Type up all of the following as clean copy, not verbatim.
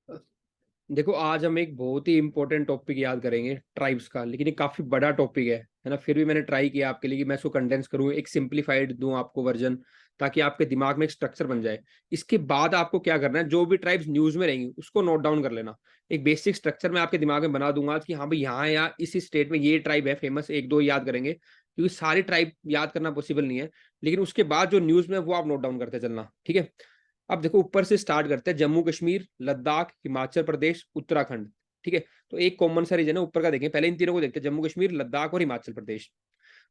देखो, आज हम एक बहुत ही इंपॉर्टेंट टॉपिक याद करेंगे ट्राइब्स का, लेकिन ये काफी बड़ा टॉपिक है ना। फिर भी मैंने ट्राई किया आपके लिए कि मैं इसको कंडेंस करूँ, एक सिंप्लीफाइड दूं आपको वर्जन, ताकि आपके दिमाग में एक स्ट्रक्चर बन जाए। इसके बाद आपको क्या करना है, जो भी ट्राइब्स न्यूज में रहेंगी उसको नोट डाउन कर लेना। एक बेसिक स्ट्रक्चर मैं आपके दिमाग में बना दूंगा कि हाँ भाई, यहाँ या इस स्टेट में ये ट्राइब है फेमस, एक दो याद करेंगे, क्योंकि सारी ट्राइब याद करना पॉसिबल नहीं है। लेकिन उसके बाद जो न्यूज में वो आप नोट डाउन करते चलना, ठीक है। अब देखो, ऊपर से स्टार्ट करते हैं। जम्मू कश्मीर, लद्दाख, हिमाचल प्रदेश, उत्तराखंड। ठीक है। तो एक कॉमन सा रीजन है ऊपर का, देखें पहले इन तीनों को देखते हैं, जम्मू कश्मीर, लद्दाख और हिमाचल प्रदेश।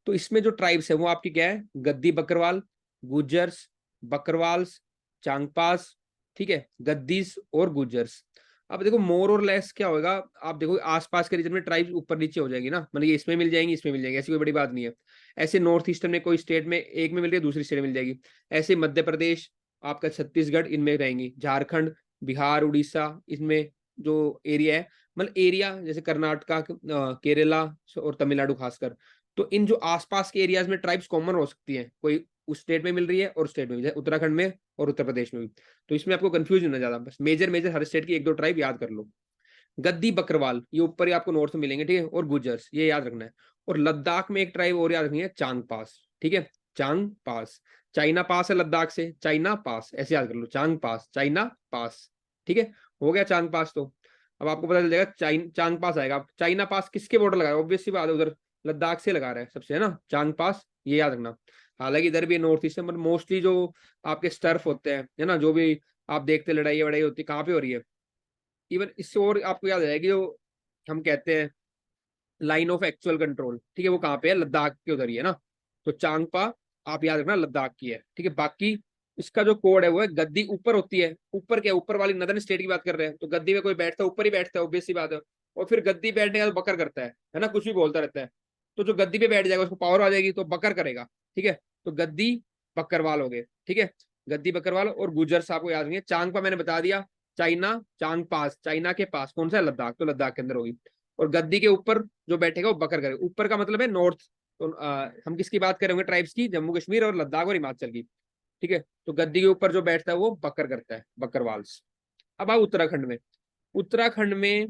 तो इसमें जो ट्राइब्स है वो आपकी क्या है, गद्दी बकरवाल, गुजर्स, बकरवाल्स, चांगपास, ठीक है, गद्दीस और गुजर्स। अब देखो मोर और लेस क्या होगा, आप देखो आसपास के रीजन में ट्राइब्स ऊपर नीचे हो जाएगी ना, मतलब ये इसमें मिल जाएंगी, इसमें मिल जाएंगी, ऐसी कोई बड़ी बात नहीं है। ऐसे नॉर्थ ईस्टर्न में कोई स्टेट में एक में मिल रही है, दूसरी स्टेट में मिल जाएगी। ऐसे मध्य प्रदेश, आपका छत्तीसगढ़, इनमें रहेंगी। झारखंड, बिहार, उड़ीसा, इसमें जो एरिया है, मतलब एरिया जैसे कर्नाटका, केरला और तमिलनाडु खासकर। तो इन जो आसपास के एरियाज में ट्राइब्स कॉमन हो सकती हैं, कोई उस स्टेट में मिल रही है और स्टेट में भी, जैसे उत्तराखंड में और उत्तर प्रदेश में भी। तो इसमें आपको कंफ्यूज होना ज्यादा, बस मेजर मेजर हर स्टेट की एक दो ट्राइब याद कर लो। गद्दी बकरवाल ये ऊपर ही आपको नॉर्थ में मिलेंगे, ठीक है, और गुजर्स ये याद रखना है। और लद्दाख में एक ट्राइब और याद रखनी है, चांग पास, ठीक है। चांग पास, चाइना पास है लद्दाख से, चाइना पास ऐसे याद कर लो, चांग पास, चाइना पास, ठीक है। हो गया चांग पास तो। अब आपको पता चल जाएगा चांग पास आएगा। चाइना पास किसके बॉर्डर लगा है, ऑब्वियस सी बात है, उधर लद्दाख से लगा रहा है सबसे, है ना, चांग पास, ये याद रखना। हालांकि इधर भी नॉर्थ ईस्ट में, मतलब मोस्टली जो आपके स्टर्फ होते हैं, है ना, जो भी आप देखते लड़ाई वड़ाई होती है, कहाँ पे हो रही है। इवन इससे और आपको याद आएगी, जो हम कहते हैं लाइन ऑफ एक्चुअल कंट्रोल, ठीक है, वो कहाँ पे है, लद्दाख के उधर ही है ना। तो चांगपा आप याद रखना लद्दाख की है, ठीक है। बाकी इसका जो कोड है वो है, गद्दी ऊपर होती है, ऊपर क्या, ऊपर वाली नदर्न स्टेट की बात कर रहे हैं, तो गद्दी में कोई बैठता है ऊपर ही बैठता है, ऑब्वियस सी बात है। और फिर गद्दी बैठने का तो बकर करता है ना, कुछ भी बोलता रहता है। तो जो गद्दी पे बैठ जाएगा उसको पावर आ जाएगी, तो बकर करेगा, ठीक है। तो गद्दी बकरवाल हो गए, ठीक है। गद्दी बकरवाल और गुजर साहब को याद नहीं है। चांगपा मैंने बता दिया, चाइना, चांग पास, चाइना के पास कौन सा है, लद्दाख, तो लद्दाख के अंदर होगी। और गद्दी के ऊपर जो बैठेगा वो बकर करेगा, ऊपर का मतलब है नॉर्थ। तो हम किसकी बात करेंगे, ट्राइब्स की, जम्मू कश्मीर और लद्दाख और हिमाचल की, ठीक है। तो गद्दी के ऊपर जो बैठता है वो बकर करता है, बकरवाल्स। अब आओ उत्तराखंड में। उत्तराखंड में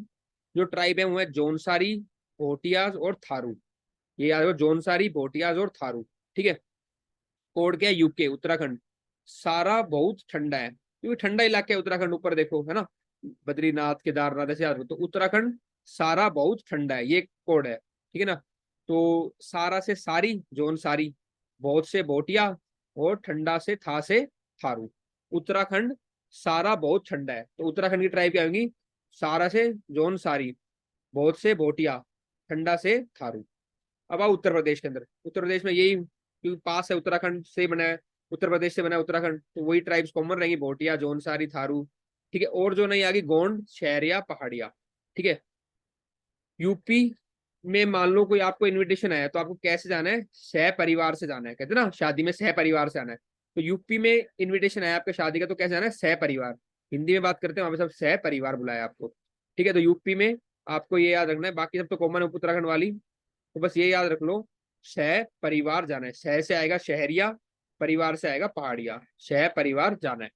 जो ट्राइब है वो है जोनसारी, भोटियाज और थारू। ये याद रखो, जोनसारी, भोटियाज और थारू, ठीक है। कोड क्या है, यूके, उत्तराखंड। सारा बहुत ठंडा है, क्योंकि ठंडा इलाका है उत्तराखंड, ऊपर देखो है ना, बद्रीनाथ, केदारनाथ ऐसे याद रखो। तो उत्तराखंड सारा बहुत ठंडा है, ये कोड है, ठीक है ना। तो सारा से सारी, जोन सारी, बहुत से भोटिया, और ठंडा से था से थारू। उत्तराखंड सारा बहुत ठंडा है, तो उत्तराखंड की ट्राइब क्या होगी, सारा से जोन सारी, बहुत से भोटिया, ठंडा से थारू। अब आओ उत्तर प्रदेश के अंदर। उत्तर प्रदेश में यही, क्योंकि पास है, उत्तराखंड से बना है, उत्तर प्रदेश से बना है उत्तराखंड, तो वही ट्राइब्स कॉमन रहेंगी, भोटिया, जौनसारी, थारू, ठीक है। और जो नहीं आगे, गोंड, शहरिया, पहाड़िया, ठीक है। यूपी में मान लो कोई आपको इनविटेशन आया, तो आपको कैसे जाना है, सह परिवार से जाना है, कहते हैं ना शादी में सह परिवार से आना है। तो यूपी में इनविटेशन आया आपके शादी का, तो कैसे जाना है, सह परिवार। हिंदी में बात करते हैं, वहां पे सब सह परिवार बुलाया आपको, ठीक है। तो यूपी में आपको ये याद रखना है, बाकी सब तो कॉमन है उत्तराखंड वाली। तो बस ये याद रख लो, शह परिवार जाना है, शह से आएगा शहरिया, परिवार से आएगा पहाड़िया, शह परिवार जाना है।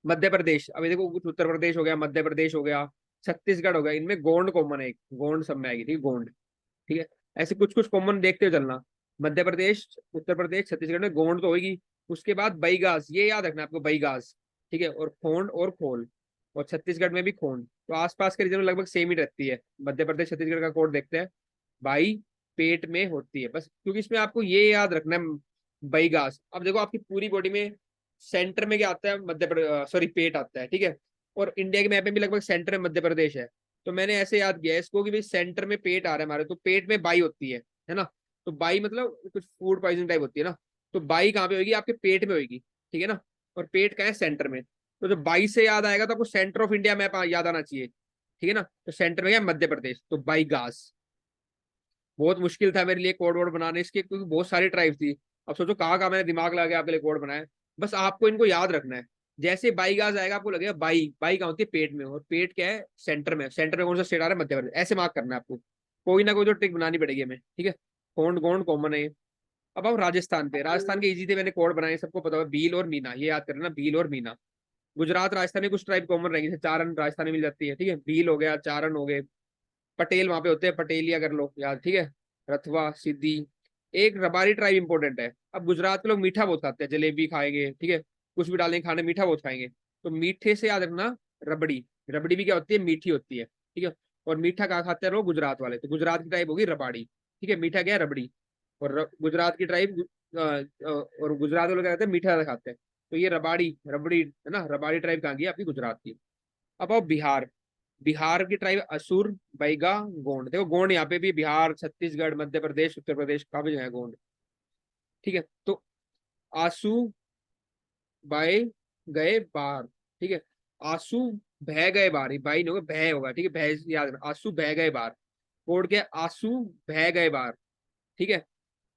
मध्य प्रदेश, अभी देखो कुछ उत्तर प्रदेश हो गया, मध्य प्रदेश हो गया, छत्तीसगढ़ हो गया, इनमें गोंड कॉमन है, एक गोंड सब में आएगी, ठीक है, गोंड, ठीक है। ऐसे कुछ कुछ कॉमन देखते हुए चलना। मध्य प्रदेश, उत्तर प्रदेश, छत्तीसगढ़ में गोंड तो होगी। उसके बाद बईगाज, ये याद रखना है आपको, बईगाज, ठीक है, और खोंड और खोल। और छत्तीसगढ़ में भी खोंड। तो आसपास के रीजन में लगभग सेम ही रहती है। मध्य प्रदेश छत्तीसगढ़ का कोड देखते हैं, बाई पेट में होती है बस, क्योंकि इसमें आपको ये याद रखना है, बईगास। अब देखो आपकी पूरी बॉडी में सेंटर में क्या आता है, मध्य प्रदेश, सॉरी, पेट आता है, ठीक है। और इंडिया के मैप में भी लगभग सेंटर में मध्य प्रदेश है। तो मैंने ऐसे याद किया इसको कि भाई सेंटर में पेट आ रहा है हमारे, तो पेट में बाई होती है ना। तो बाई मतलब कुछ फूड पॉइजन टाइप होती है ना। तो बाई कहाँ पे होगी, आपके पेट में होगी, ठीक है ना। और पेट का है सेंटर में। तो जब बाई से याद आएगा तो आपको सेंटर ऑफ इंडिया मैप याद आना चाहिए, ठीक है ना। तो सेंटर में क्या है, मध्य प्रदेश, तो बाई गास। बहुत मुश्किल था मेरे लिए कोड वर्ड बनाने इसके, क्योंकि बहुत सारी ट्राइब थी। अब सोचो कहाँ कहाँ मैंने दिमाग लगा के आपके लिए कोड बनाया। बस आपको इनको याद रखना है। जैसे बाई गाज आएगा आपको लगेगा बाई, बाई कहाँ होती है, पेट में, और पेट क्या है, सेंटर में। सेंटर में कौन सा स्टेट आ रहा है, मध्य प्रदेश, ऐसे मार्क करना है आपको। कोई ना कोई तो ट्रिक बनानी पड़ेगी हमें, ठीक है। गोंड गोंड कॉमन है। अब हम राजस्थान पे, राजस्थान के इजी थे, मैंने कोड बनाए, सबको पता है, भील और मीना, ये याद करना, भील और मीना। गुजरात राजस्थान में कुछ ट्राइब कॉमन रहेंगे, जैसे चारण राजस्थान में मिल जाती है, ठीक है, भील हो गया, चारण हो गए, पटेल वहां पे होते हैं, पटेलिया कर लो याद, ठीक है, रथवा, सिद्धि। एक रबारी ट्राइब इंपॉर्टेंट है। अब गुजरात के लोग मीठा बहुत खाते हैं, जलेबी खाएंगे, ठीक है, कुछ भी डालेंगे खाने, मीठा बहुत खाएंगे, तो मीठे से याद रखना रबड़ी। रबड़ी भी क्या होती है, मीठी होती है, ठीक है। और मीठा कहाँ खाते हैं लोग, गुजरात वाले, तो गुजरात की ट्राइब होगी रबाड़ी, ठीक है, मीठा क्या है, रबड़ी। और गुजरात की ट्राइब और गुजरात वाले क्या कहते हैं, मीठा ज्यादा खाते हैं, तो ये रबाड़ी रबड़ी है ना, रबाड़ी ट्राइब कहाँ की है, आपकी गुजरात की। अब आओ बिहार। बिहार की ट्राइब असुर, बैगा, गोंड। देखो गोंड यहाँ पे भी बिहार, छत्तीसगढ़, मध्य प्रदेश, उत्तर प्रदेश काफी जगह है गोंड, ठीक है। तो आंसू बाए गए बार, ठीक है, आंसू बह गए बार, ये बाई नहीं होगा, बह होगा, ठीक है, बह याद रखना, आंसू बह गए बार। कोड के आंसू बह गए बार, ठीक है।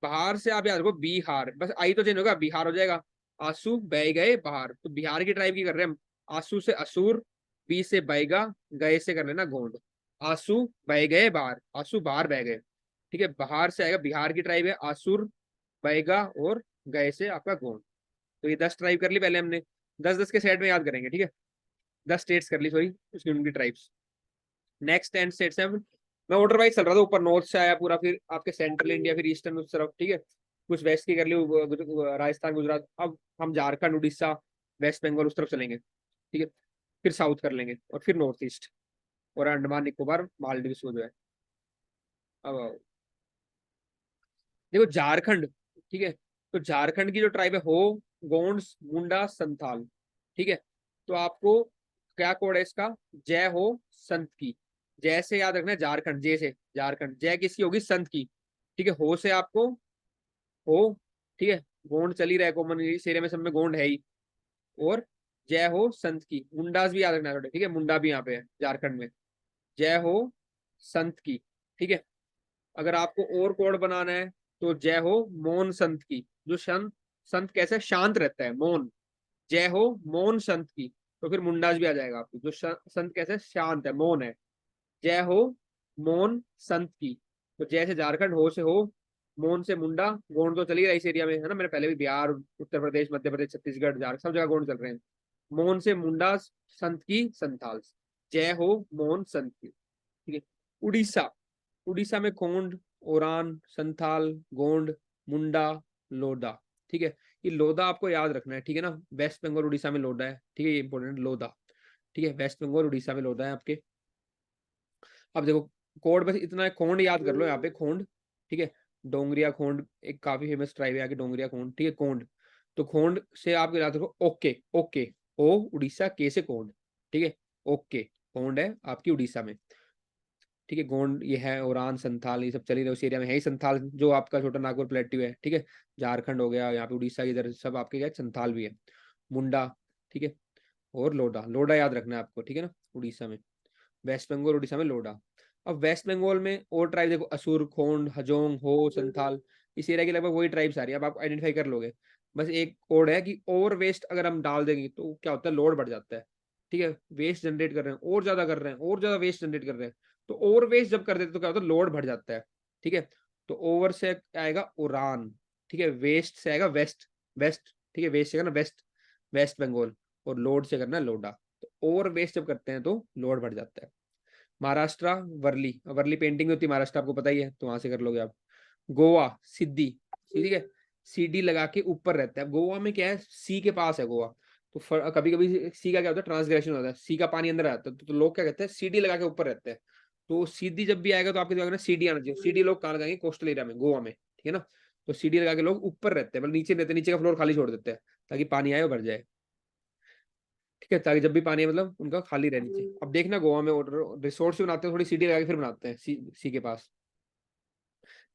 बाहर से आप याद रखो बिहार, बस आई तो चेंज होगा, बिहार हो जाएगा। आंसू बह गए बाहर, तो बिहार की ट्राइब की कर रहे हैं हम। आंसू से असुर, बी से बैगा, गए से कर लेना गोंड। आंसू बह गए बाहर, आंसू बाहर बह गए, ठीक है, बाहर से आएगा, बिहार की ट्राइब है आसुर, बैगा और गए से आपका गोंड। तो ये 10 ट्राइब कर ली पहले हमने, 10-10 के सेट में याद करेंगे, ठीक है, 10 स्टेट्स कर ली, सॉरी, उसकी उनकी ट्राइब्स। नेक्स्ट 10 स्टेट्स है। मैं ऑर्डर वाइज चल रहा था, ऊपर नॉर्थ से आया पूरा, फिर आपके सेंट्रल इंडिया, फिर ईस्टर्न उस तरफ, ठीक है, कुछ वेस्ट की कर ली, राजस्थान, गुजरात। अब हम झारखंड, उड़ीसा, वेस्ट बंगाल उस तरफ चलेंगे, ठीक है, फिर साउथ कर लेंगे, और फिर नॉर्थ ईस्ट, और अंडमान निकोबार, मालदीव को जो है। अब देखो झारखंड, ठीक है, तो झारखंड की जो ट्राइब है, हो, गोंड्स, मुंडा, संथाल, ठीक है। तो आपको क्या कोड है इसका, जय हो संत की। जय से याद रखना है झारखंड, जय से झारखंड, जय किसकी होगी, संत की, ठीक है। हो से आपको हो, ठीक है, गोंड चल ही रहा है कॉमन, इस एरिया में सब में गोंड है ही। और जय हो संत की, मुंडास भी याद रखना है, ठीक है, मुंडा भी यहाँ पे है झारखंड में। जय हो संत की, ठीक है। अगर आपको और कोड बनाना है, तो जय हो मौन संत की। जो संत, संत कैसे शांत रहता है, मौन। जय हो मौन संत की, तो फिर मुंडास भी आ जाएगा आपको, जो संत कैसे शांत है, मौन है। जय हो मौन संत की, तो जय से झारखंड, हो से हो, मौन से मुंडा, गोंड तो चल ही रहा है इस एरिया में, है ना, मैंने पहले भी बिहार, उत्तर प्रदेश, मध्य प्रदेश, छत्तीसगढ़, झारखंड, सब जगह गोंड चल रहे हैं। मौन से मुंडा, संत की संथाल। जय हो मौन संत की, ठीक है। उड़ीसा। उड़ीसा में कोंड, ओरान, संथाल, गोंड, मुंडा, लोधा, ठीक है। ये लोधा आपको याद रखना है, ठीक है ना, वेस्ट बंगाल उड़ीसा में लोधा है, ठीक है, ये इंपॉर्टेंट लोधा, ठीक है, वेस्ट बंगाल उड़ीसा में लोधा है आपके। अब देखो कोड बस इतना है, खोंड याद कर लो यहाँ पे, खोंड, ठीक है, डोंगरिया खोंड एक काफी फेमस ट्राइब है यहाँ की, डोंगरिया खोंड, ठीक है, कोंड। तो खोंड से आपको याद रखो ओके, ओके, ओ उड़ीसा, के से कोंड, ठीक है, ओके, कोंड है आपकी उड़ीसा में, ठीक है। गोंड ये है, ओरान, संथाल, ये सब चल ही रहे उस एरिया में है ही, संथाल जो आपका छोटा नागपुर प्लेट्यू है, ठीक है। झारखंड हो गया, यहाँ पे उड़ीसा इधर सब आपके क्या है, संथाल भी है। मुंडा, ठीक है, और लोडा, लोडा याद रखना है आपको, ठीक है ना, उड़ीसा में। वेस्ट बंगाल उड़ीसा में लोडा। अब वेस्ट बंगाल में और ट्राइब देखो, असुर, खोंड, हजोंग, हो, संथाल, इस एरिया की लगभग वही ट्राइब्स आ रही है, अब आप आइडेंटिफाई कर लोगे। बस एक कोड है कि और वेस्ट अगर हम डाल देंगे तो क्या होता है, लोड बढ़ जाता है, ठीक है, वेस्ट जनरेट कर रहे हैं, और ज्यादा कर रहे हैं, और ज्यादा वेस्ट जनरेट कर रहे हैं, तो ओवर वेस्ट जब कर देते तो क्या होता है, लोड बढ़ जाता है, ठीक है। तो ओवर से आएगा उड़ान, ठीक है, वेस्ट से आएगा वेस्ट, वेस्ट, ठीक है, वेस्ट से ना वेस्ट, वेस्ट बंगाल, और लोड से करना लोडा। तो ओवर वेस्ट जब करते हैं तो लोड बढ़ जाता है। महाराष्ट्र, वर्ली, वर्ली पेंटिंग होती है महाराष्ट्र, आपको पता ही है, तो वहां से कर लोगे आप। गोवा, सिद्धि, ठीक है, सीडी लगा के ऊपर रहता है। गोवा में क्या है, सी के पास है गोवा, तो कभी कभी सी का क्या होता है, ट्रांसग्रेशन होता है, सी का पानी अंदर आता है, तो लोग क्या कहते हैं, सीडी लगा के ऊपर रहते हैं। तो सीधी जब भी आएगा तो आपके दिमाग में सीडी आना चाहिए। सीडी लोग कहाँ लगाएंगे, कोस्टल एरिया में, गोवा में, ठीक है ना। तो सीडी लगा के लोग ऊपर रहते हैं, मतलब नीचे रहते हैं, नीचे का फ्लोर खाली छोड़ देते हैं, ताकि पानी आए और भर जाए, ठीक है, ताकि जब भी पानी है मतलब उनका खाली रहनी चाहिए। अब देखना गोवा में रिसोर्ट बनाते हैं, थोड़ी सीटी लगा के फिर बनाते हैं, सी के पास।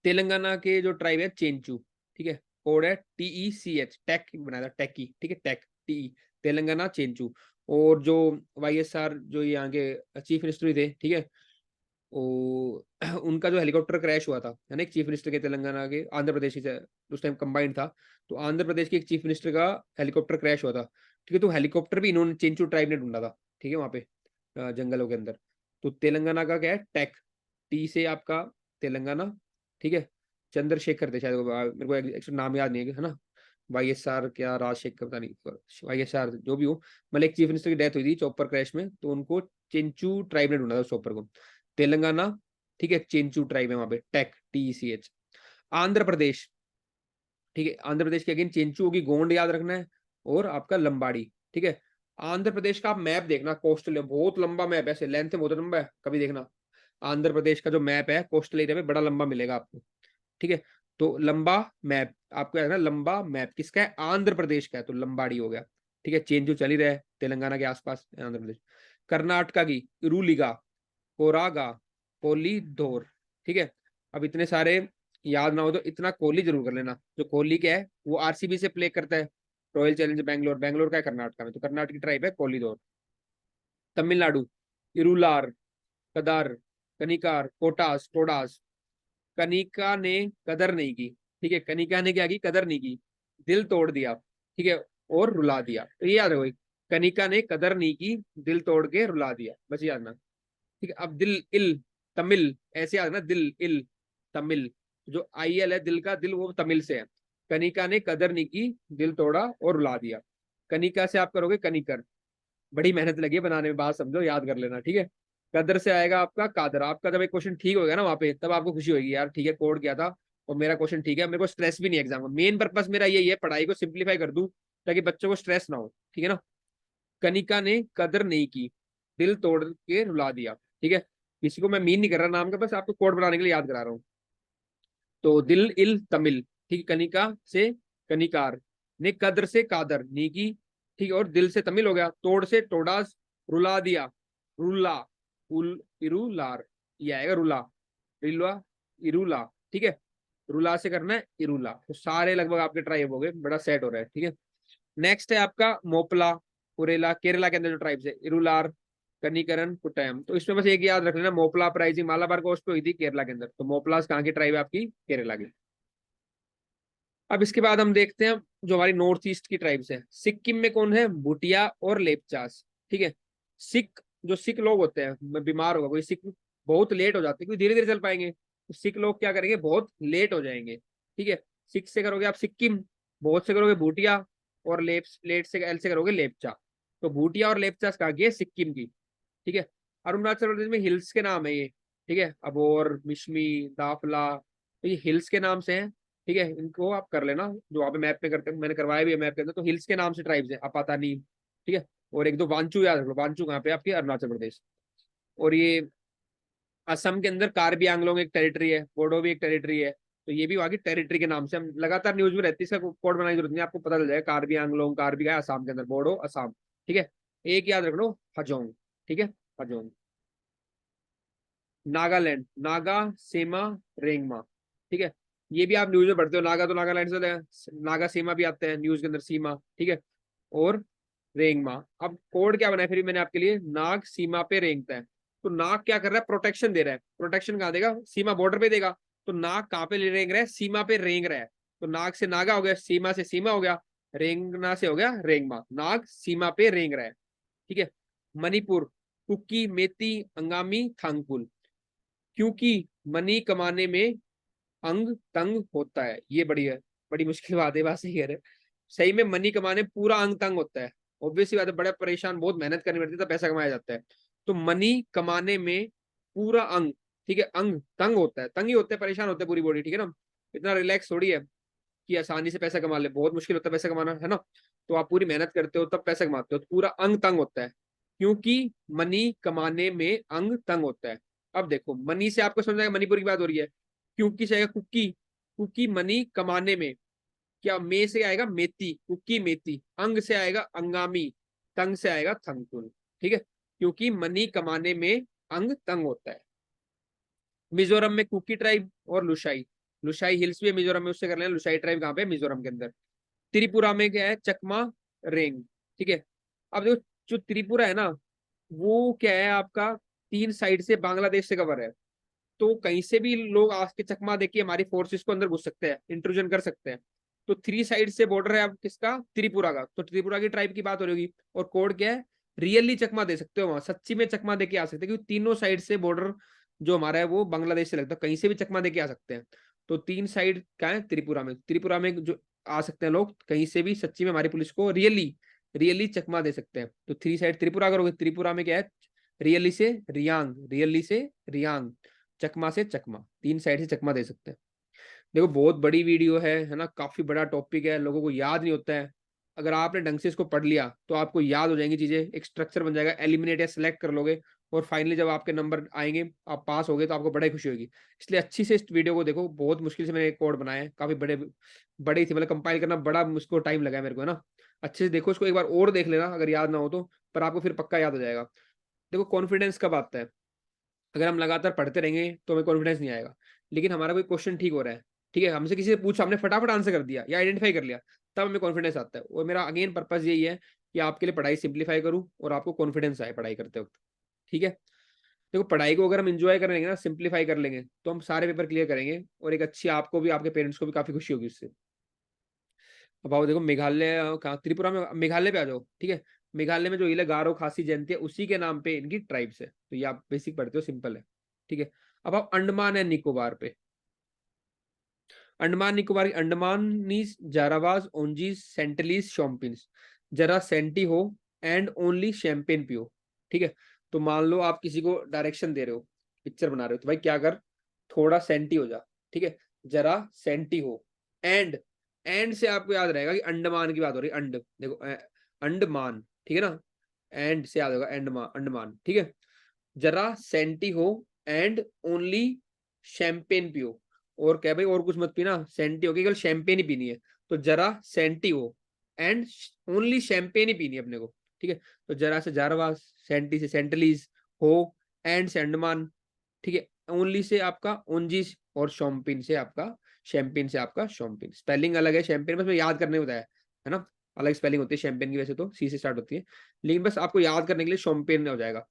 तेलंगाना के जो ट्राइब है चेंचू, ठीक है, कोड है TECH, टेक बनाया था, टेकी, ठीक है, टेक, TE, तेलंगाना चेंचू। और जो YSR जो यहाँ के चीफ मिनिस्टर भी थे, ठीक है, वो उनका जो हेलीकॉप्टर क्रैश हुआ था, है ना, एक चीफ मिनिस्टर के, तेलंगाना के, आंध्र प्रदेश से उस टाइम कंबाइंड था, तो आंध्र प्रदेश के एक चीफ मिनिस्टर का हेलीकॉप्टर क्रैश हुआ था, ठीक है। तो हेलीकॉप्टर भी इन्होंने चेंचू ट्राइब ने ढूंढा था, ठीक है, वहां पे जंगलों के अंदर। तो तेलंगाना का क्या है, टेक, टी से आपका तेलंगाना, ठीक है, चंद्रशेखर थे शायद मेरे को एक्चुअली नाम याद नहीं है ना, YSR क्या राजशेखर, पता नहीं, YSR जो भी हो, मतलब एक चीफ मिनिस्टर की डेथ हुई थी चॉपर क्रैश में, तो उनको चेंचू ट्राइब ने ढूंढा था उस चॉपर को। तेलंगाना, ठीक है, चेंचू ट्राइब है वहां पे, TECH। आंध्र प्रदेश, ठीक है, आंध्र प्रदेश की अगेन चेंचू होगी, गोंड याद रखना है, और आपका लंबाड़ी, ठीक है। आंध्र प्रदेश का आप मैप देखना, कोस्टल है, बहुत लंबा मैप है, ऐसे लेंथ में बहुत लंबा है, कभी देखना आंध्र प्रदेश का जो मैप है कोस्टल एरिया में, बड़ा लंबा मिलेगा आपको, ठीक है। तो लंबा मैप आपको याद रखना, लंबा मैप किसका है, आंध्र प्रदेश का है, तो लंबाड़ी हो गया, ठीक है। चेंजू चल ही रहा है तेलंगाना के आसपास, आंध्र प्रदेश। कर्नाटका की इरूलिगा, कोरागा, कोलीधोर, ठीक है। अब इतने सारे याद ना हो तो इतना कोहली जरूर कर लेना, जो कोहली क्या है वो RCB से प्ले करता है, रॉयल चैलेंज बैंगलोर, बैंगलोर का है कर्नाटका में, तो कर्नाटक की ट्राइब है कोलीधोर। तमिलनाडु इरूलार, कदार, कनिकार, कोटास, टोडास। कनिका ने कदर नहीं की, ठीक है, कनिका ने क्या की, कदर नहीं की, दिल तोड़ दिया, ठीक है, और रुला दिया, तो ये याद रखो, कनिका ने कदर नहीं की, दिल तोड़ के रुला दिया, बस याद ना, ठीक है। अब दिल इल, तमिल, ऐसे याद ना, दिल इल, तमिल, जो IL है दिल का, दिल वो तमिल से है। कनिका ने कदर नहीं की, दिल तोड़ा और रुला दिया। कनिका से आप करोगे कनिकर, बड़ी मेहनत लगी है बनाने में, बात समझो, याद कर लेना, ठीक है। कदर से आएगा आपका कादर। आपका जब एक क्वेश्चन ठीक हो गया ना वहां पे, तब आपको खुशी होगी, यार ठीक है, कोड किया था और मेरा क्वेश्चन ठीक है, मेरे को स्ट्रेस भी नहीं है एग्जाम में। मेन पर्पस मेरा यही है, पढ़ाई को सिंप्लीफाई कर दूं ताकि बच्चों को स्ट्रेस ना हो, ठीक है ना। कनिका ने कदर नहीं की, दिल तोड़ के रुला दिया, ठीक है। किसी को मैं मीन नहीं कर रहा नाम का, बस आपको कोड बनाने के लिए याद करा रहा हूँ। तो दिल इल तमिल, ठीक है, कनिका से कनिकार, ने कदर से कादर, नी की, ठीक है, और दिल से तमिल हो गया, तोड़ से टोडास, रुला दिया, रुला, उल, इरूलार, ये आएगा रुला, रिलवा, इरूला, ठीक है। रुला से करना है इरूला, तो सारे लगभग आपके ट्राइब हो गए, बड़ा सेट हो रहा है, ठीक है। नेक्स्ट है आपका मोपला, उरेला, केरला के अंदर जो ट्राइब्स है, इरूलार, कनिकरन, कुट्टयम। तो इसमें बस एक याद रख लेना, मोपला अपराइजिंग मालाबार कोस्ट पे हुई थी केरला के अंदर, तो मोपलास कहाँ की ट्राइब है आपकी, केरला की। अब इसके बाद हम देखते हैं जो हमारी नॉर्थ ईस्ट की ट्राइब्स है। सिक्किम में कौन है, भूटिया और लेपचास, ठीक है। सिख, जो सिख लोग होते हैं, बीमार होगा कोई सिख, बहुत लेट हो जाते हैं, क्योंकि धीरे धीरे चल पाएंगे, तो सिख लोग क्या करेंगे, बहुत लेट हो जाएंगे, ठीक है। सिख से करोगे आप सिक्किम, बहुत से करोगे भूटिया, और लेट से एल से करोगे लेपचा। तो भूटिया और लेपचास कहाँ की है, सिक्किम की, ठीक है। अरुणाचल प्रदेश में हिल्स के नाम है ये, ठीक है, अबोर, मिश्मी, दाफला, तो ये हिल्स के नाम से हैं, ठीक है। इनको आप कर लेना, जो वहाँ पे मैप पे करते हैं, मैंने करवाया भी है मैप के अंदर, तो हिल्स के नाम से ट्राइब्स है, अपातानी, ठीक है। और एक दो वांचू याद रखो, वांचू कहाँ पे आपकी, अरुणाचल प्रदेश। और ये असम के अंदर कार्बी आंगलोंग एक टेरिटरी है, बोडो भी एक टेरिटरी है, तो ये भी वहाँ की टेरिटरी के नाम से, हम लगातार न्यूज में रहती है, इसका कोड बनाने की जरूरत नहीं, आपको पता चल जाएगा, कार्बी आंगलोंग, कार्बी का असम के अंदर, बोडो असम, ठीक है। एक याद रख लो, हजोंग, ठीक है, हजोंग। नागालैंड, नागा, सेमा, रेंगमा, ठीक है। ये भी आप न्यूज में पढ़ते हो, नागा तो नागालैंड से, नागा सेमा भी आते हैं न्यूज के अंदर, सीमा, ठीक है, और रेंगमा। अब कोड क्या बनाया फिर मैंने आपके लिए, नाग सीमा पे रेंगता है, तो नाग क्या कर रहा है, प्रोटेक्शन दे रहा है, प्रोटेक्शन कहाँ देगा, सीमा बॉर्डर पे देगा, तो नाग कहाँ पे रेंग रहा है, सीमा पे रेंग रहा है, तो नाग से नागा हो गया, सीमा से सीमा हो गया, रेंगना से हो गया रेंगमा, नाग सीमा पे रेंग रहा है, ठीक है। मणिपुर, कुकी, मेती, अंगामी, थांगपुल। क्योंकि मनी कमाने में अंग तंग होता है, ये बड़ी है, बड़ी मुश्किल बात है, बात सही कह रहे हैं। सही में मनी कमाने में पूरा अंग तंग होता है, ऑब्वियसली बात है, बड़ा परेशान, बहुत मेहनत करनी पड़ती है तब पैसा कमाया जाता है। तो मनी कमाने में पूरा अंग, ठीक है, अंग तंग होता है, तंग ही होता है, परेशान होता है पूरी बॉडी, ठीक है ना। इतना रिलैक्स थोड़ी है कि आसानी से पैसा कमा ले, बहुत मुश्किल होता है पैसा कमाना, है ना। तो आप पूरी मेहनत करते हो तब पैसा कमाते हो, तो पूरा अंग तंग होता है, क्योंकि मनी कमाने में अंग तंग होता है। अब देखो, मनी से आपको समझ आएगा, मणिपुर की बात हो रही है, क्योंकि से आएगा कुकी, कुकी मनी कमाने में, क्या मे से आएगा मेती, कुकी मेती, अंग से आएगा अंगामी, तंग से आएगा थंगकुल, ठीक है, क्योंकि मनी कमाने में अंग तंग होता है। मिजोरम में कुकी ट्राइब और लुशाई, लुशाई हिल्स भी है मिजोरम में, उससे कर लेना, लुशाई ट्राइब कहाँ पे, मिजोरम के अंदर। त्रिपुरा में क्या है, चकमा, रेंग, ठीक है। अब देखो, जो त्रिपुरा है ना, वो क्या है आपका, 3 साइड से बांग्लादेश से कवर है, तो कहीं से भी लोग आके चकमा देके हमारी फोर्सेस को अंदर घुस सकते हैं, इंट्रूजन कर सकते हैं। तो 3 साइड से बॉर्डर है अब किसका, त्रिपुरा का, तो त्रिपुरा की ट्राइब की बात हो रही होगी। और कोड क्या है, रियली चकमा दे सकते हो वहां, सच्ची में चकमा देके आ सकते हैं, क्योंकि तीनों साइड से बॉर्डर जो हमारा है वो बांग्लादेश से लगता है, कहीं से भी चकमा देके आ सकते हैं। तो 3 साइड क्या है त्रिपुरा में, त्रिपुरा में जो आ सकते हैं लोग कहीं से भी, सच्ची में हमारी पुलिस को रियली रियली चकमा दे सकते हैं। तो 3 साइड त्रिपुरा करोगे, त्रिपुरा में क्या है, really say Reang, really say Reang, चकमा से चकमा, 3 साइड से चकमा दे सकते हैं। देखो बहुत बड़ी वीडियो है ना, काफी बड़ा टॉपिक है, लोगों को याद नहीं होता है। अगर आपने ढंग से इसको पढ़ लिया तो आपको याद हो जाएंगी चीजें, एक स्ट्रक्चर बन जाएगा, एलिमिनेट या सिलेक्ट कर लोगे, और फाइनली जब आपके नंबर आएंगे, आप पास हो गए, तो आपको बड़ा ही खुशी होगी। इसलिए अच्छी से इस वीडियो को देखो, बहुत मुश्किल से मैंने एक कोड बनाया है, काफी बड़े बड़ी थी, मतलब कंपाइल करना बड़ा मुझको टाइम लगा है मेरे को, है ना। अच्छे से देखो इसको, एक बार और देख लेना अगर याद ना हो तो, पर आपको फिर पक्का याद हो जाएगा। देखो कॉन्फिडेंस कब आता है, अगर हम लगातार पढ़ते रहेंगे तो हमें कॉन्फिडेंस नहीं आएगा। लेकिन हमारा कोई क्वेश्चन ठीक हो रहा है, ठीक है, हमसे किसी से पूछा, हमने फटाफट आंसर कर दिया या आइडेंटिफाई कर लिया, तब हमें कॉन्फिडेंस आता है। और मेरा अगेन पर्पस यही है कि आपके लिए पढ़ाई सिंप्लीफाई करूं और आपको कॉन्फिडेंस आए पढ़ाई करते वक्त, ठीक है। देखो पढ़ाई को अगर हम इंजॉय करेंगे ना, सिंप्लीफाई कर लेंगे, तो हम सारे पेपर क्लियर करेंगे, और एक अच्छी आपको भी, आपके पेरेंट्स को भी काफी खुशी होगी उससे। अब आओ देखो मेघालय कहाँ, त्रिपुरा में, मेघालय पे आ जाओ, ठीक है। मेघालय में जो इले गारो खासी जयंती है, उसी के नाम पे इनकी ट्राइब्स है, तो ये आप बेसिक पढ़ते हो, सिंपल है, ठीक है। अब आप अंडमान एंड निकोबार पे, अंडमान निकोबार, अंडमानीज, जारावाज, ओंजीज, सेंटलीज, शॉम्पिन्स, जरा सेंटी हो एंड ओनली शैंपेन पियो, ठीक है। तो मान लो आप किसी को डायरेक्शन दे रहे हो, पिक्चर बना रहे हो, तो भाई क्या कर, थोड़ा सेंटी हो जा, ठीक है, जरा सेंटी हो, एंड एंड से आपको याद रहेगा कि अंडमान की बात हो रही है, अंड देखो अंडमान, ठीक है ना, एंड से याद होगा अंडमान, अंडमान, ठीक है। जरा सेंटी हो एंड ओनली शैंपेन पियो, और क्या भाई और कुछ मत पीना, सेंटी हो, केवल शैंपेन ही पीनी है। तो जरा सेंटी हो एंड ओनली शैंपेन ही पीनी है अपने को, ठीक है। तो जरा से जारवा, सेंटी से सेंटलीज, हो एंड से अंडमान, ठीक है, ओनली से आपका ओंजिस, और शॉम्पिन से आपका, शैंपेन से आपका शॉम्पिन। स्पेलिंग अलग है शैंपेन, बस मैं याद करने बताया है ना, अलग स्पेलिंग होती है शैंपेन की, वैसे तो सी से स्टार्ट होती है, लेकिन बस आपको याद करने के लिए शॉम्पेन हो जाएगा।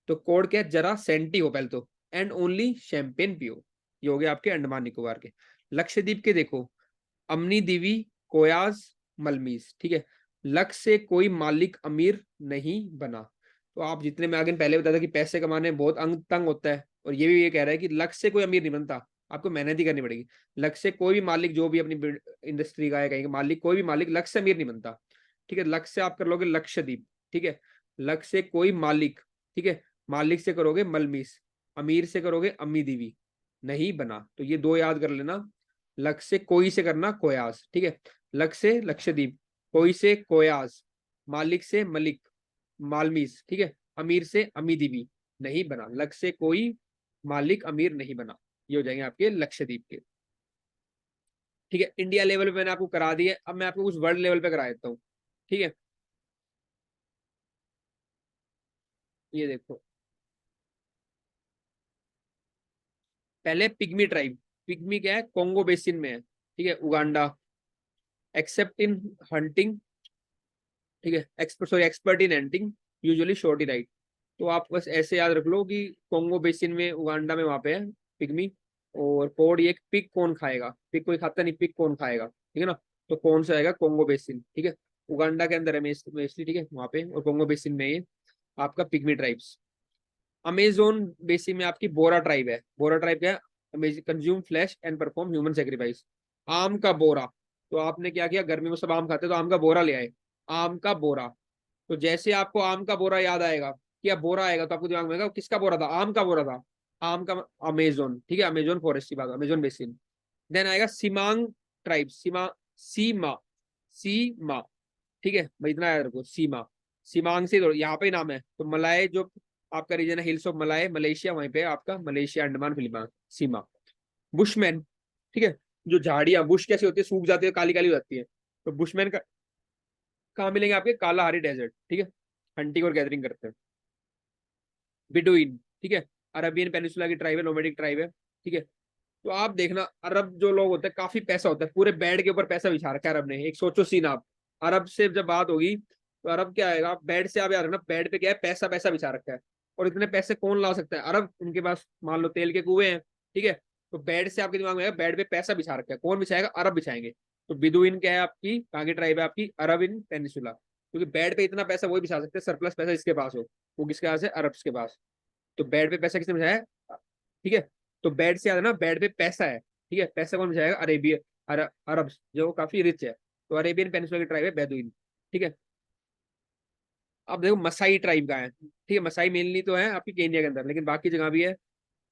तो कोड क्या है, जरा सेंटी हो पहले तो, एंड ओनली शैंपेन पियो। ये हो गया आपके अंडमान निकोबार के। लक्षद्वीप के देखो, अमनी दीवी, कोयाज, मलमीज, ठीक है। लक्ष्य से कोई मालिक अमीर नहीं बना। तो आप जितने में आगे पहले बताया था कि पैसे कमाने बहुत अंग तंग होता है, और ये कह रहा है कि लक्ष्य से कोई अमीर नहीं बनता, आपको मेहनत ही करनी पड़ेगी। लक्ष्य से कोई भी मालिक, जो भी अपनी इंडस्ट्री का है कहीं का मालिक, कोई भी मालिक लक्ष्य से अमीर नहीं बनता, ठीक है। लक्ष्य से आप कर लोगे लक्षद्वीप, ठीक है। लक्ष्य से कोई मालिक, ठीक है, मालिक से करोगे मलमीस, अमीर से करोगे अम्मी दीवी, नहीं बना। तो ये दो याद कर लेना, लक्ष्य से कोई से करना कोयास, ठीक है, लक्ष्य से लक्षद्वीप, कोई से कोयास, मालिक से मलिक, मालमीस, ठीक है, अमीर से अमी दीवी, नहीं बना। लक्ष्य से कोई मालिक अमीर नहीं बना, ये हो जाएंगे आपके लक्षद्वीप के, ठीक है। इंडिया लेवल पे मैंने आपको करा दिया, अब मैं आपको कुछ वर्ल्ड लेवल पे करा देता हूँ, ठीक है। ये देखो, पहले पिग्मी ट्राइब, पिग्मी क्या है, कोंगो बेसिन में है, ठीक है, उगांडा, एक्सेप्ट इन हंटिंग, ठीक है, expert, sorry expert in hunting, usually shorty right. तो आप बस ऐसे याद रख लो कि कोंगो बेसिन में, उगांडा में वहां पे है पिग्मी, और कोड ये पिग कौन खाएगा, पिग कोई खाता नहीं, पिग कौन खाएगा, ठीक है ना। तो कौन सा आएगा, कोंगो बेसिन, ठीक है, उगांडा के अंदर है मेस्टली, ठीक है, वहां पे, और कोंगो बेसिन में ये आपका पिग्मी ट्राइब्स। अमेजोन बेसिन में आपकी बोरा ट्राइब है, बोरा ट्राइब क्या है, consume flash and perform human sacrifice. आम का बोरा, तो आपने क्या किया, गर्मी में सब आम खाते, तो आम का बोरा ले आए, आम का बोरा। तो जैसे आपको आम का बोरा याद आएगा, कि अब बोरा आएगा, तो आपको दिमाग में आएगा किसका बोरा था, आम का बोरा था, आम का, अमेजोन, ठीक है, अमेजोन फॉरेस्ट की बात, अमेजोन बेसिन। देन आएगा सीमांग ट्राइब, सीमा, सीमा, सीमा, ठीक है भाई, इतना याद रखो, सीमा, सीमांग से यहाँ पे ही नाम है। तो मलाय जो आपका रीजन है, हिल्स ऑफ मलाय, मलेशिया, वहीं पे आपका मलेशिया, अंडमान फिलीपाइन, सीमा। बुशमैन, ठीक है, जो झाड़ियां, बुश कैसी होती है, सूख जाती है, काली काली हो जाती है, तो बुशमैन का कहाँ मिलेंगे, आपके कालाहारी डेजर्ट, ठीक है, हंटिंग और गैदरिंग करते हैं। बिडुइन, ठीक है, अरबियन पेनिसुला की ट्राइब है, नोमेडिक ट्राइब है, ठीक है। तो आप देखना, अरब जो लोग होते हैं, काफी पैसा होता है, पूरे बेड के ऊपर पैसा बिछा रखा है अरब ने, एक सोचो सीन आप, अरब से जब बात होगी, तो अरब क्या आएगा, बेड से आप यार ना, बेड पे क्या है, पैसा पैसा बिछा रखा है। और इतने पैसे कौन ला सकता है, अरब, उनके पास मान लो तेल के कुएं हैं, ठीक है। तो बेड से आपके दिमाग में आएगा, बेड पे पैसा बिछा रखा है, कौन बिछाएगा, अरब बिछाएंगे। तो बिदुइन क्या है आपकी, कहाँ की ट्राइब है आपकी, अरब इन पेनिसुला, क्योंकि बेड पे इतना पैसा वही बिछा सकते हैं, सरप्लस पैसा इसके पास हो, वो किसके पास है, अरब के पास। तो बेड पे पैसा किसने बिछाया है, ठीक है। तो बेड से याद है ना, बेड पे पैसा है, ठीक है, पैसा कौन बिछाएगा, अरेबिया, अरब जो काफी रिच है। तो अरेबियन पेनिनसुला की ट्राइब है बेदुइन। ठीक है। अब देखो मसाई ट्राइब का है, ठीक है, मसाई मेनली तो है आपकी केन्या के अंदर, लेकिन बाकी जगह भी है।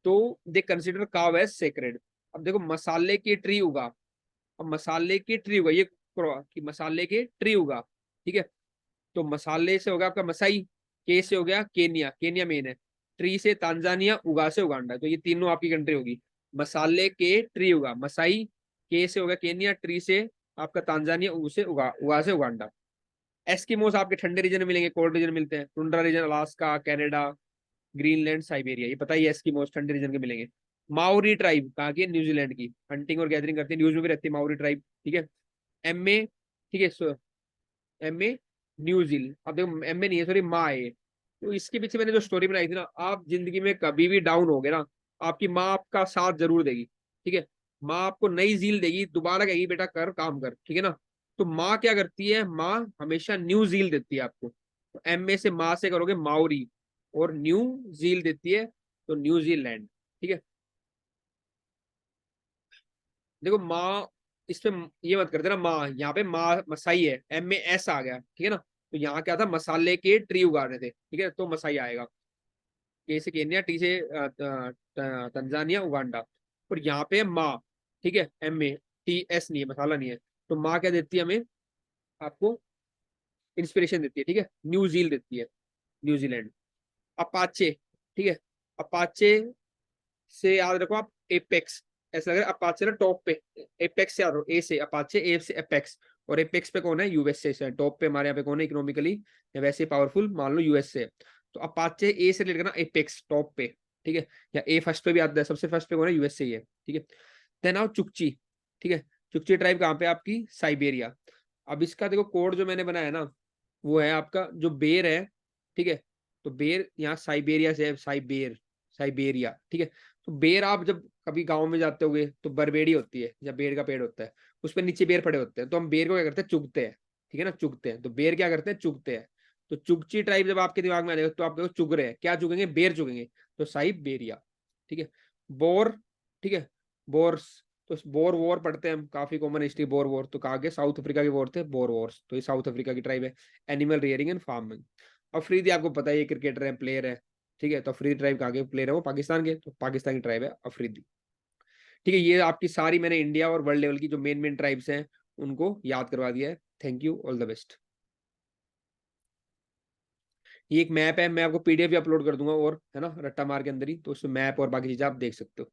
तो दे कंसिडर काव एज सेक्रेड। अब देखो मसाले की ट्री उगा, अब मसाले की ट्री उगा, ये कि मसाले के ट्री उगा, ठीक है। तो मसाले से होगा आपका मसाई, के से हो गया केनिया, केनिया मेन है, ट्री से तांजानिया, उगा से उगांडा, तो ये तीनों आपकी कंट्री होगी। मसाले के ट्री उगा मसाई, के से होगा केनिया, ट्री से आपका तांजानिया, उ से उगा से उगांडा। एस्किमोस आपके ठंडे रीजन में मिलेंगे, कोल्ड रीजन मिलते हैं, tundra region Alaska, Canada, Greenland, Siberia, ये पता ही है, एस्किमोस ठंडे रीजन के मिलेंगे। माओरी ट्राइब कहाँ की है? न्यूजीलैंड की, हंटिंग और गैदरिंग करती है, न्यूज में भी रहती है माओरी ट्राइब, ठीक है। एमए, ठीक है, एमए न्यूजील, अब देखो एमए नहीं है, सॉरी माँ है। तो इसके पीछे मैंने जो स्टोरी बनाई थी ना, आप जिंदगी में कभी भी डाउन हो गए ना, आपकी माँ आपका साथ जरूर देगी, ठीक है। माँ आपको नई जील देगी, दोबारा कहेगी बेटा कर काम कर, ठीक है ना। तो माँ क्या करती है? माँ हमेशा न्यू जील देती है आपको। तो एम ए से माँ से करोगे माओरी, और न्यू जील देती है तो न्यूजीलैंड, ठीक है। देखो माँ, इस पे ये मत करते ना, माँ यहाँ पे माँ मसाई है, एम ए एस आ गया, ठीक है ना। तो यहाँ क्या था? मसाले के ट्री उगा रहे थे, ठीक है, तो मसाई आएगा। के से केन्या, टी से तंजानिया, उगांडा। और यहाँ पे माँ, ठीक है, एम ए टी एस नहीं है, मसाला नहीं है। तो माँ क्या देती है हमें? आपको इंस्पिरेशन देती है, ठीक है, न्यू जील देती है, न्यूजीलैंड। अपाचे, ठीक है, अपाचे से याद रखो आप एपेक्स, ऐसा लग रहा है अपाचे ना टॉप पे, एपेक्स से याद रखो, ए से अपाचे, ए से एपेक्स। और एपेक्स पे कौन है? यूएसए से टॉप पे हमारे यहाँ पे कौन है इकोनॉमिकली या वैसे पावरफुल? मान लो यूएसए। तो अपाचे ए से रिलेटेड ना, एपेक्स टॉप पे, ठीक है, या ए फर्स्ट पे भी आता है, सबसे फर्स्ट पे कौन है? यूएसए ही है, ठीक है। देन आओ चुकची, ठीक है। चुकची ट्राइब कहाँ पे? आपकी साइबेरिया। अब इसका देखो कोड जो मैंने बनाया ना, वो है आपका जो बेर है, ठीक है। तो बेर यहाँ साइबेरिया से है, साइबेरिया, ठीक है। तो बेर आप जब कभी गांव में जाते होगे तो बरबेड़ी होती है, जब बेर का पेड़ होता है, उस पर नीचे बेर पड़े होते हैं, तो हम बेर को क्या करते हैं? चुगते हैं, ठीक है ना, चुगते हैं। तो बेर क्या करते हैं? चुगते हैं। तो चुगची ट्राइब जब आपके दिमाग में आ जाएगा, तो आप देखो चुग रहे हैं, क्या चुगेंगे? बेर चुगेंगे, तो साइबेरिया, ठीक है। बोर, ठीक है, बोर्स, तो बोर वॉर पढ़ते हैं हम, काफी कॉमन हिस्ट्री, बोर वॉर, तो कहा गया साउथ अफ्रीका के वॉर थे बोर वॉर्स, तो ये साउथ अफ्रीका की ट्राइब है। Animal rearing and farming. Afridi आपको पता है, ये क्रिकेटर है, प्लेयर है, ठीक है। तो अफरीदी ट्राइब कहाँ के प्लेयर है? वो पाकिस्तान के, तो पाकिस्तान की ट्राइब है अफरीदी, ठीक है। ये आपकी सारी मैंने इंडिया और वर्ल्ड लेवल की जो मेन मेन ट्राइब्स हैं उनको याद करवा दिया है। Thank you, all the best. ये एक मैप है, मैं आपको पीडीएफ भी अपलोड कर दूंगा, और है ना, रट्टा मार के अंदर ही, तो उसमें मैप और बाकी चीजें आप देख सकते हो।